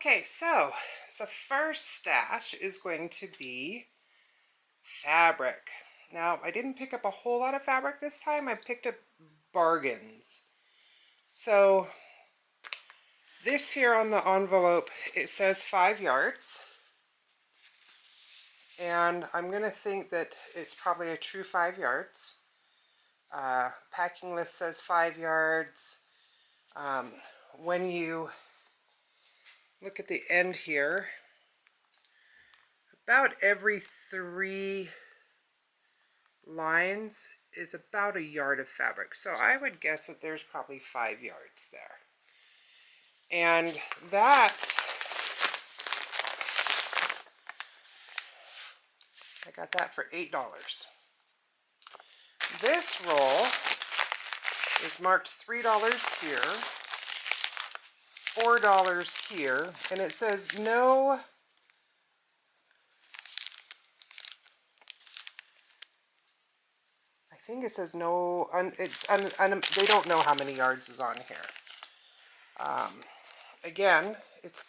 Okay, so the first stash is going to be fabric. Now, I didn't pick up a whole lot of fabric this time. I picked up bargains. So this here on the envelope, it says 5 yards. And I'm going to think that it's probably a true 5 yards. Packing list says 5 yards. When you look at the end here, about every 3 lines is about a yard of fabric. So I would guess that there's probably 5 yards there. And that, I got that for $8. This roll is marked $3 here, $4 here, and it says no, I think it says no, they don't know how many yards is on here. Again, it's,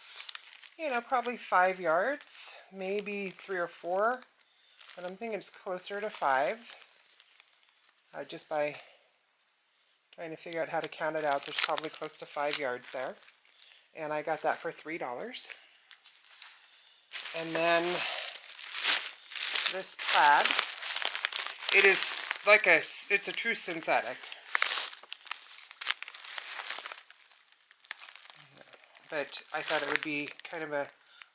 probably 5 yards, maybe 3 or 4, but I'm thinking it's closer to 5. Just by trying to figure out how to count it out, there's probably close to 5 yards there. And I got that for $3. And then this plaid, it is like it's a true synthetic. But I thought it would be kind of a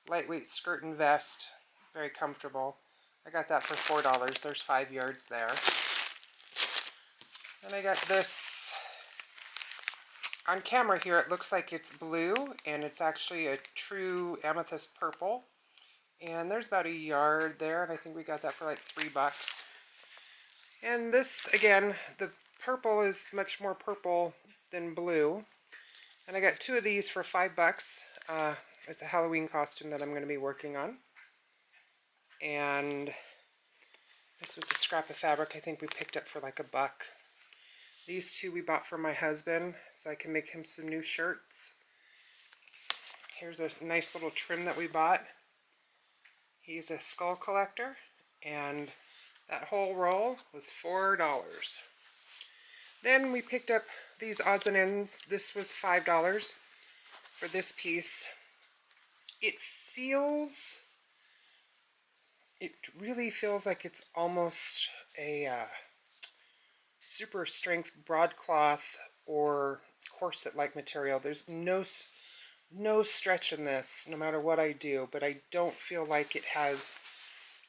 lightweight skirt and vest, very comfortable. I got that for $4. There's 5 yards there. And I got this, on camera here it looks like it's blue, and it's actually a true amethyst purple. And there's about a yard there, and I think we got that for like $3. And this, again, the purple is much more purple than blue. And I got 2 of these for $5. It's a Halloween costume that I'm going to be working on. And this was a scrap of fabric I think we picked up for like $1. These 2 we bought for my husband so I can make him some new shirts. Here's a nice little trim that we bought. He's a skull collector, and that whole roll was $4. Then we picked up these odds and ends. This was $5 for this piece. It really feels like it's almost a super strength broadcloth or corset-like material. There's no stretch in this, no matter what I do, but I don't feel like it has,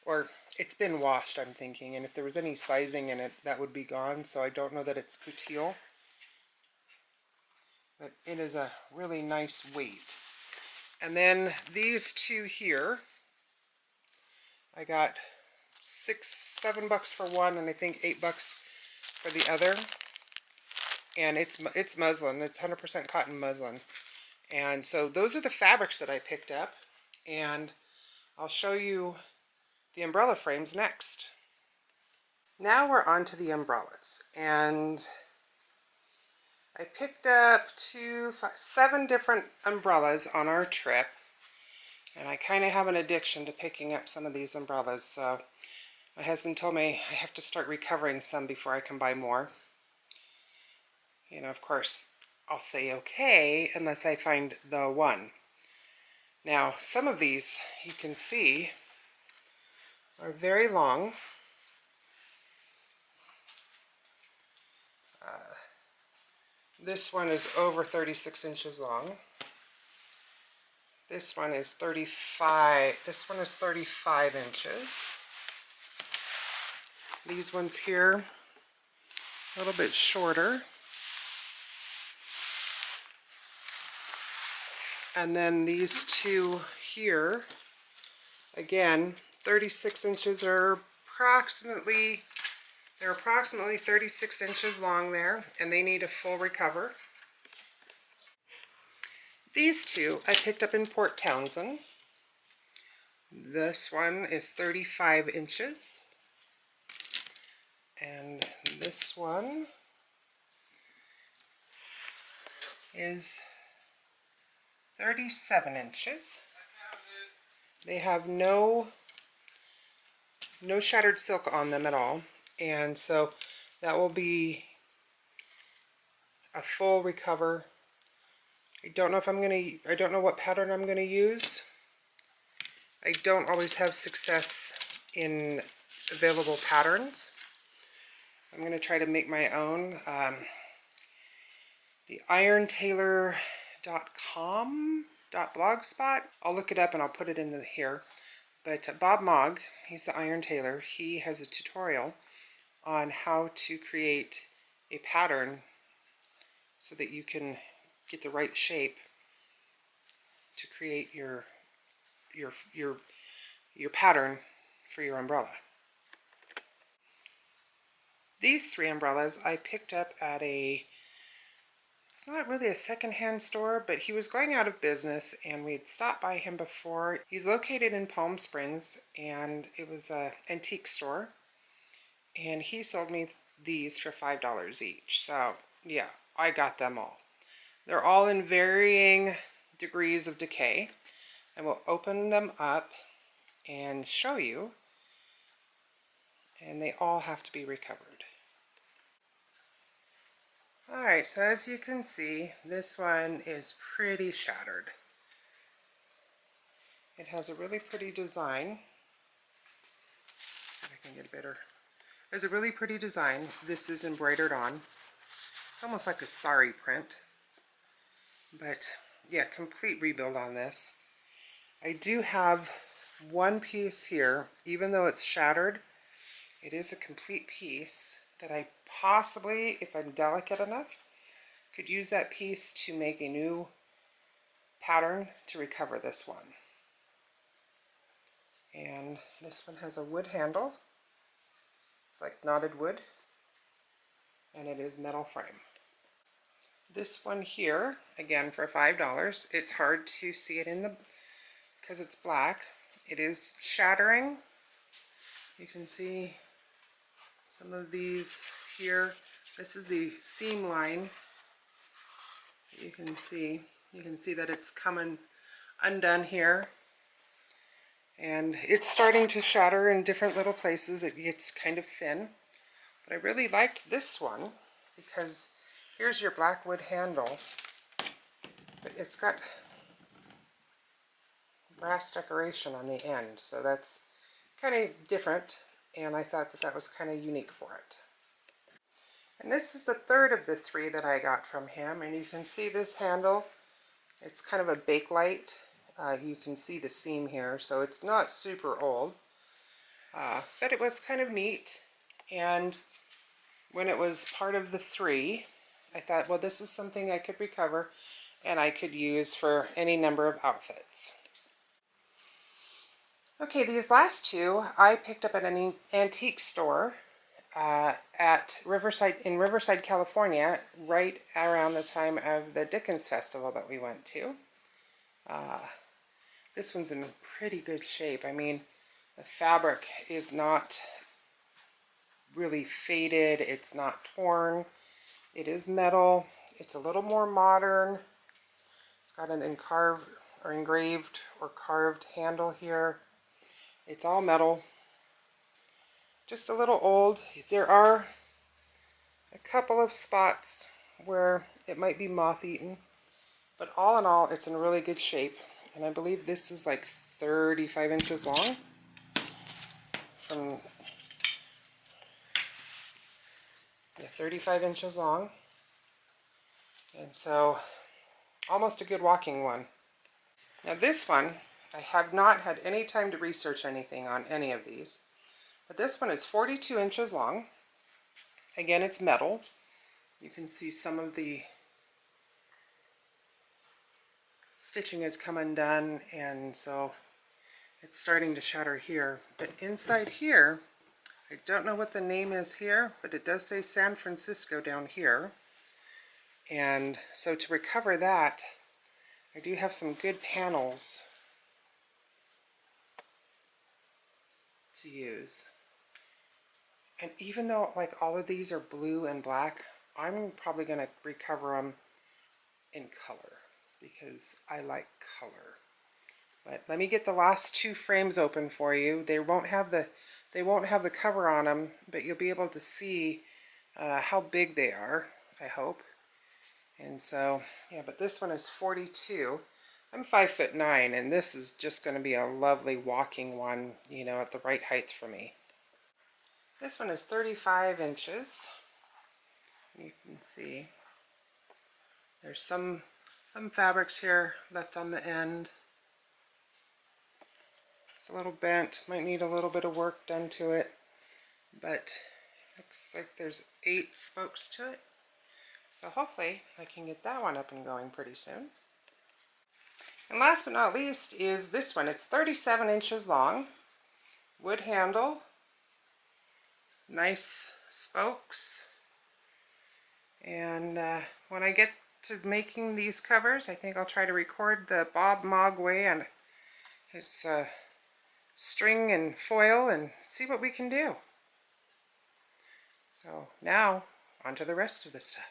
or it's been washed, I'm thinking, and if there was any sizing in it, that would be gone, so I don't know that it's couture. But it is a really nice weight. And then these 2 here, I got $7 for one, and I think $8 for the other. And it's muslin. It's 100% cotton muslin. And so those are the fabrics that I picked up, and I'll show you the umbrella frames next. Now we're on to the umbrellas, and I picked up 7 different umbrellas on our trip, and I kind of have an addiction to picking up some of these umbrellas, so my husband told me I have to start recovering some before I can buy more. Of course, I'll say okay unless I find the one. Now, some of these, you can see, are very long. This one is over 36 inches long. This one is 35 inches. These ones here, a little bit shorter. And then these 2 here, again, 36 inches are approximately 36 inches long there, and they need a full recover. These 2 I picked up in Port Townsend. This one is 35 inches. And this one is 37 inches. They have no shattered silk on them at all, and so that will be a full recover. I don't know what pattern I'm gonna use. I don't always have success in available patterns, so I'm gonna try to make my own. The irontailor.com.blogspot. I'll look it up and I'll put it in here. But Bob Mogg, he's the Iron Tailor. He has a tutorial on how to create a pattern so that you can get the right shape to create your pattern for your umbrella. These 3 umbrellas I picked up at it's not really a secondhand store, but he was going out of business and we'd stopped by him before. He's located in Palm Springs and it was an antique store. And he sold me these for $5 each. So yeah, I got them all. They're all in varying degrees of decay. I will open them up and show you. And they all have to be recovered. Alright, so as you can see, this one is pretty shattered. It has a really pretty design. See if I can get better. There's a really pretty design. This is embroidered on. It's almost like a sari print. But yeah, complete rebuild on this. I do have one piece here, even though it's shattered, it is a complete piece that I possibly, if I'm delicate enough, could use that piece to make a new pattern to recover this one. And this one has a wood handle. It's like knotted wood, and it is metal frame. This one here, again for $5. It's hard to see it because it's black. It is shattering. You can see some of these here. This is the seam line. You can see that it's coming undone here. And it's starting to shatter in different little places. It gets kind of thin. But I really liked this one because here's your black wood handle. But it's got brass decoration on the end. So that's kind of different. And I thought that was kind of unique for it. And this is the 3rd of the 3 that I got from him. And you can see this handle. It's kind of a bakelite. You can see the seam here, so it's not super old. But it was kind of neat. And when it was part of the 3, I thought, well, this is something I could recover and I could use for any number of outfits. Okay, these last 2 I picked up at an antique store at Riverside, California, right around the time of the Dickens Festival that we went to. This one's in pretty good shape. I mean, the fabric is not really faded. It's not torn. It is metal. It's a little more modern. It's got an engraved or carved handle here. It's all metal. Just a little old. There are a couple of spots where it might be moth-eaten, but all in all, it's in really good shape. And I believe this is like 35 inches long. Yeah, 35 inches long. And so, almost a good walking one. Now this one, I have not had any time to research anything on any of these. But this one is 42 inches long. Again, it's metal. You can see some of the stitching has come undone, and so it's starting to shatter here. But inside here, I don't know what the name is here, but it does say San Francisco down here. And so to recover that, I do have some good panels to use. And even though like all of these are blue and black, I'm probably going to recover them in color because I like color. But let me get the last two frames open for you. They won't have the cover on them, but you'll be able to see how big they are, I hope. And so, yeah, but this one is 42. I'm 5'9", and this is just going to be a lovely walking one, you know, at the right height for me. This one is 35 inches. You can see there's some fabrics here left on the end. It's a little bent, might need a little bit of work done to it, but looks like there's 8 spokes to it. So hopefully I can get that one up and going pretty soon. And last but not least is this one. It's 37 inches long, wood handle, nice spokes. And when I get to making these covers, I think I'll try to record the Bob Mogwai and his string and foil and see what we can do. So now on to the rest of the stuff.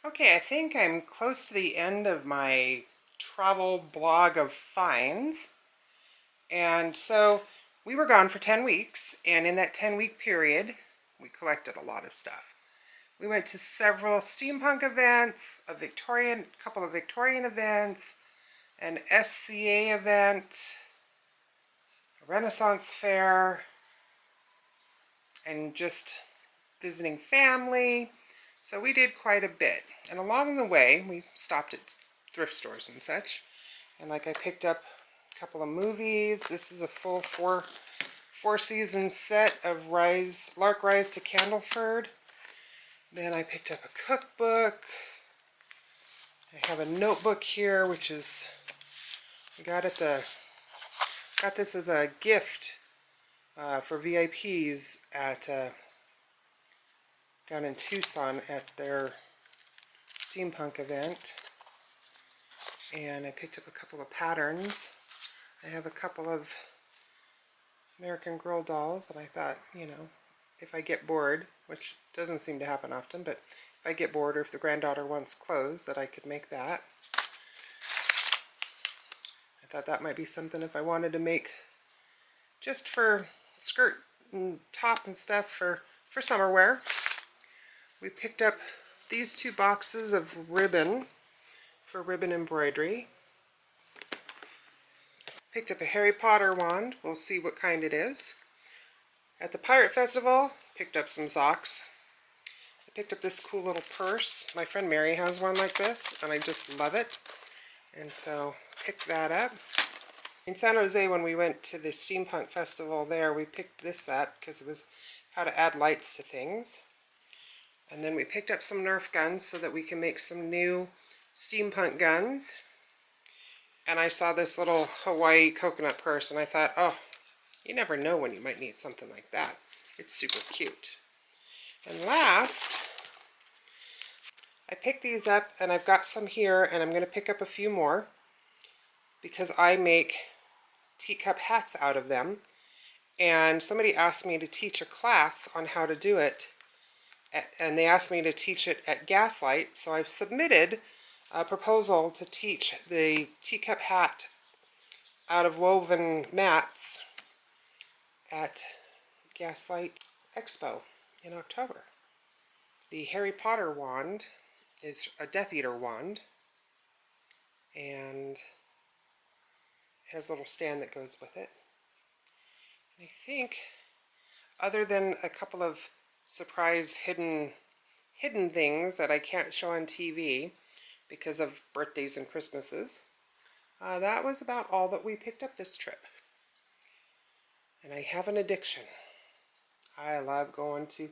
Okay, I think I'm close to the end of my travel blog of finds. And so we were gone for 10 weeks, and in that 10-week period, we collected a lot of stuff. We went to several steampunk events, a couple of Victorian events, an SCA event, a Renaissance fair, and just visiting family. So we did quite a bit. And along the way, we stopped at thrift stores and such. And like I picked up a couple of movies. This is a full four season set of Lark Rise to Candleford. Then I picked up a cookbook. I have a notebook here, which is, I got this as a gift for VIPs at down in Tucson at their steampunk event. And I picked up a couple of patterns. I have a couple of American Girl dolls, and I thought, you know, if I get bored, which doesn't seem to happen often, but if I get bored or if the granddaughter wants clothes, that I could make that. I thought that might be something if I wanted to make just for skirt and top and stuff for summer wear. We picked up these 2 boxes of ribbon for ribbon embroidery. Picked up a Harry Potter wand. We'll see what kind it is. At the Pirate Festival, picked up some socks. I picked up this cool little purse. My friend Mary has one like this, and I just love it. And so, picked that up. In San Jose, when we went to the Steampunk Festival there, we picked this up because it was how to add lights to things. And then we picked up some Nerf guns so that we can make some new steampunk guns. And I saw this little Hawaii coconut purse, and I thought, oh, you never know when you might need something like that. It's super cute. And last, I picked these up, and I've got some here, and I'm going to pick up a few more because I make teacup hats out of them. And somebody asked me to teach a class on how to do it, and they asked me to teach it at Gaslight, so I've submitted a proposal to teach the teacup hat out of woven mats at Gaslight Expo in October. The Harry Potter wand is a Death Eater wand, and it has a little stand that goes with it. And I think, other than a couple of surprise hidden things that I can't show on TV because of birthdays and Christmases, that was about all that we picked up this trip. And I have an addiction. I love going to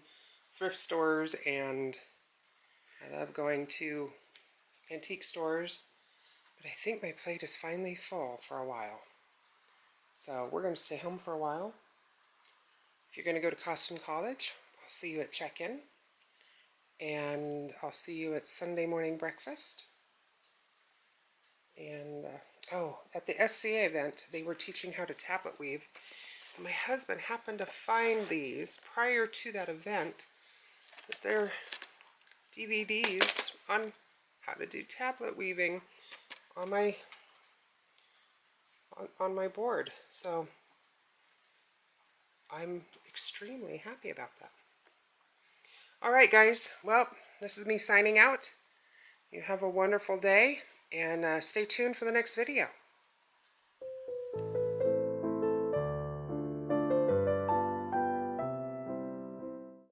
thrift stores, and I love going to antique stores, but I think my plate is finally full for a while. So we're going to stay home for a while. If you're going to go to Costume College, I'll see you at check-in, and I'll see you at Sunday morning breakfast. And, at the SCA event, they were teaching how to tablet weave. And my husband happened to find these prior to that event, but they're DVDs on how to do tablet weaving on my on my board. So I'm extremely happy about that. All right, guys. Well, this is me signing out. You have a wonderful day, and stay tuned for the next video.